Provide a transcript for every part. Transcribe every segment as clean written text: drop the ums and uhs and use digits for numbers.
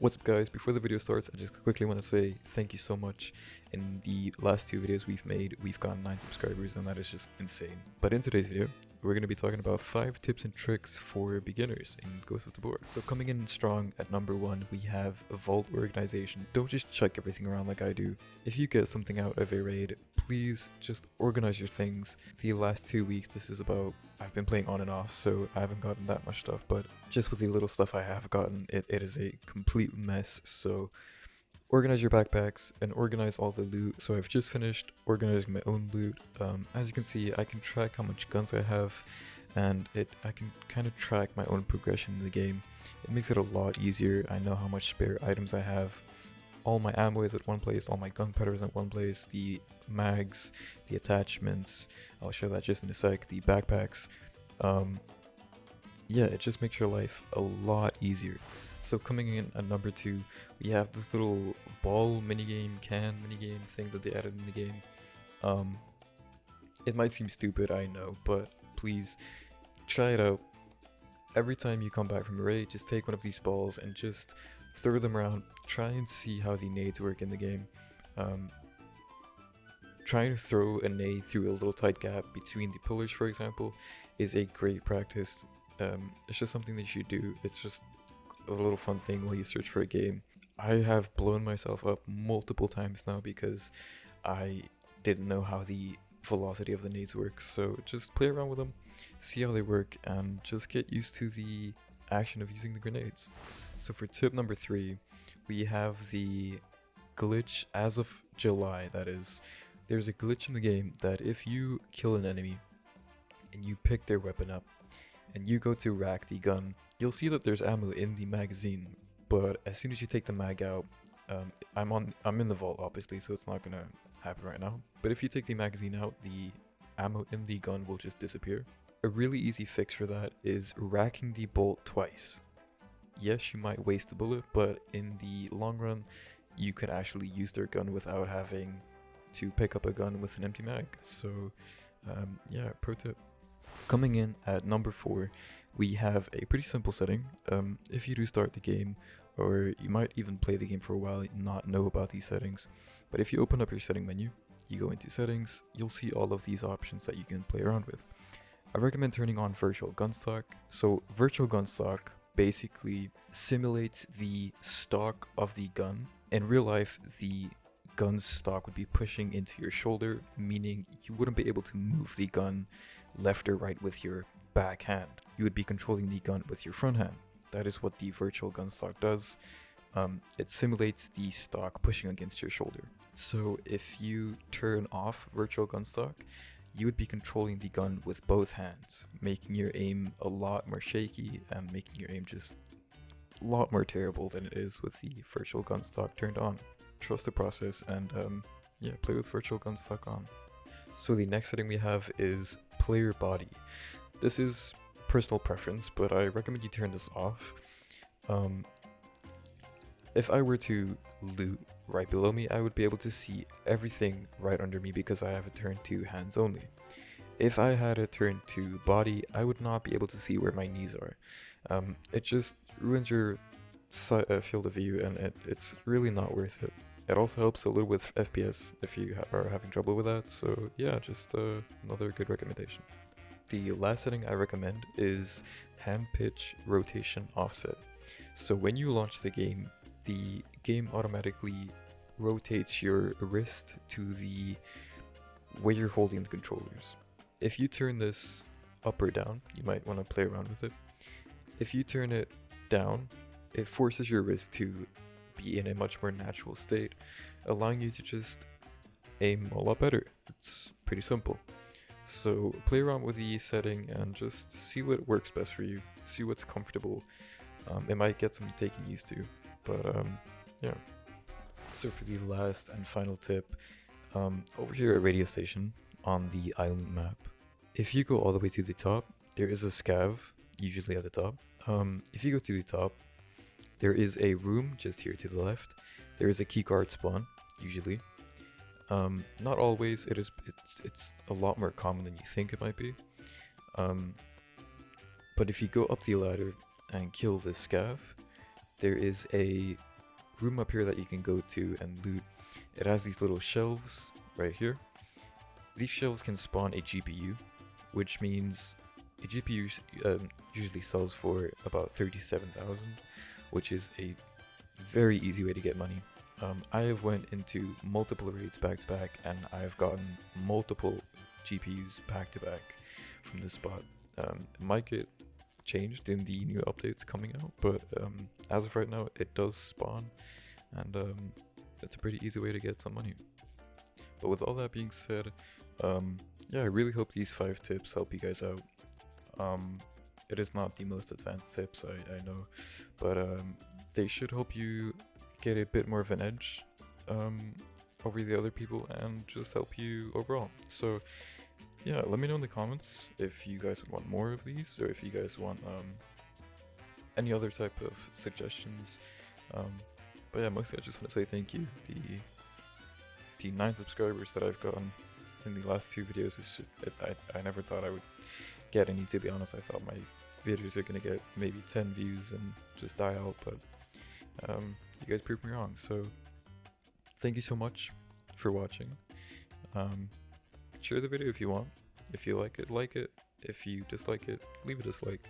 What's up guys, before the video starts I just quickly want to say thank you so much. In the last 2 videos we've made, we've gotten 9 subscribers and that is just insane. But in today's video, we're going to be talking about 5 tips and tricks for beginners in Ghost of Tabor. So coming in strong at number 1, we have vault organization. Don't just chuck everything around like I do. If you get something out of a raid, please just organize your things. The last 2 weeks, I've been playing on and off, so I haven't gotten that much stuff, but just with the little stuff I have gotten, it is a complete mess. So organize your backpacks and organize all the loot. So I've just finished organizing my own loot. As you can see, I can track how much guns I have, and I can kind of track my own progression in the game. It makes it a lot easier. I know how much spare items I have. All my ammo is at one place, all my gunpowder is at one place, the mags, the attachments, I'll show that just in a sec, the backpacks. Yeah, it just makes your life a lot easier. So coming in at number 2, we have this little ball minigame thing that they added in the game. It might seem stupid, I know, but please try it out. Every time you come back from a raid, just take one of these balls and just throw them around. Try and see how the nades work in the game. Trying to throw a nade through a little tight gap between the pillars, for example, is a great practice. It's just something that you should do. It's just a little fun thing while you search for a game. I have blown myself up multiple times now because I didn't know how the velocity of the nades works. So just play around with them, see how they work, and just get used to the action of using the grenades. So for tip number 3, we have the glitch as of July. That is, there's a glitch in the game that if you kill an enemy and you pick their weapon up and you go to rack the gun, you'll see that there's ammo in the magazine, but as soon as you take the mag out, I'm in the vault obviously, so it's not gonna happen right now, but if you take the magazine out, the ammo in the gun will just disappear. A really easy fix for that is racking the bolt twice. Yes, you might waste a bullet, but in the long run, you can actually use their gun without having to pick up a gun with an empty mag. So yeah, pro tip. Coming in at number 4, we have a pretty simple setting. If you do start the game, or you might even play the game for a while and not know about these settings, but if you open up your setting menu, you go into settings, you'll see all of these options that you can play around with. I recommend turning on virtual gun stock. So virtual gun stock basically simulates the stock of the gun. In real life, the gun's stock would be pushing into your shoulder, meaning you wouldn't be able to move the gun left or right with your back hand. You would be controlling the gun with your front hand. That is what the virtual gun stock does. It simulates the stock pushing against your shoulder. So if you turn off virtual gun stock, you would be controlling the gun with both hands, making your aim a lot more shaky and making your aim just a lot more terrible than it is with the virtual gun stock turned on. Trust the process and yeah, play with virtual gun stock on. So the next setting we have is player body. This is personal preference, but I recommend you turn this off. If I were to loot right below me, I would be able to see everything right under me because I have it turned to hands only. If I had it turned to body, I would not be able to see where my knees are. It just ruins your field of view, and it's really not worth it. It also helps a little with FPS if you are having trouble with that, so yeah, just another good recommendation. The last setting I recommend is hand pitch rotation offset. So when you launch the game automatically rotates your wrist to the way you're holding the controllers. If you turn this up or down, you might want to play around with it. If you turn it down, it forces your wrist to be in a much more natural state, allowing you to just aim a lot better. It's pretty simple. So play around with the setting and just see what works best for you, see what's comfortable. It might get some taking used to, but yeah. So for the last and final tip, over here at radio station on the island map, if you go all the way to the top, there is a scav, usually at the top. If you go to the top, there is a room just here to the left. There is a keycard spawn, usually. Not always. It's a lot more common than you think it might be. But if you go up the ladder and kill this scav, there is a room up here that you can go to and loot. It has these little shelves right here. These shelves can spawn a GPU, which means a GPU usually sells for about 37,000, which is a very easy way to get money. I have went into multiple raids back to back, and I have gotten multiple GPUs back to back from this spot. It might get changed in the new updates coming out, but as of right now, it does spawn, and it's a pretty easy way to get some money. But with all that being said, yeah, I really hope these 5 tips help you guys out. It is not the most advanced tips, I know, but they should help you get a bit more of an edge over the other people and just help you overall. So yeah, let me know in the comments if you guys would want more of these, or if you guys want any other type of suggestions. But yeah, mostly I just want to say thank you. The 9 subscribers that I've gotten in the last 2 videos is just, I never thought I would get any, to be honest. I thought my videos are gonna get maybe 10 views and just die out, but you guys proved me wrong. So thank you so much for watching. Share the video if you want. If you like it. If you dislike it, leave a dislike.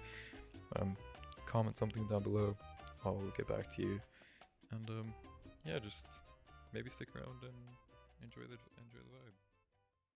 Comment something down below. I'll get back to you. And yeah, just maybe stick around and enjoy the vibe.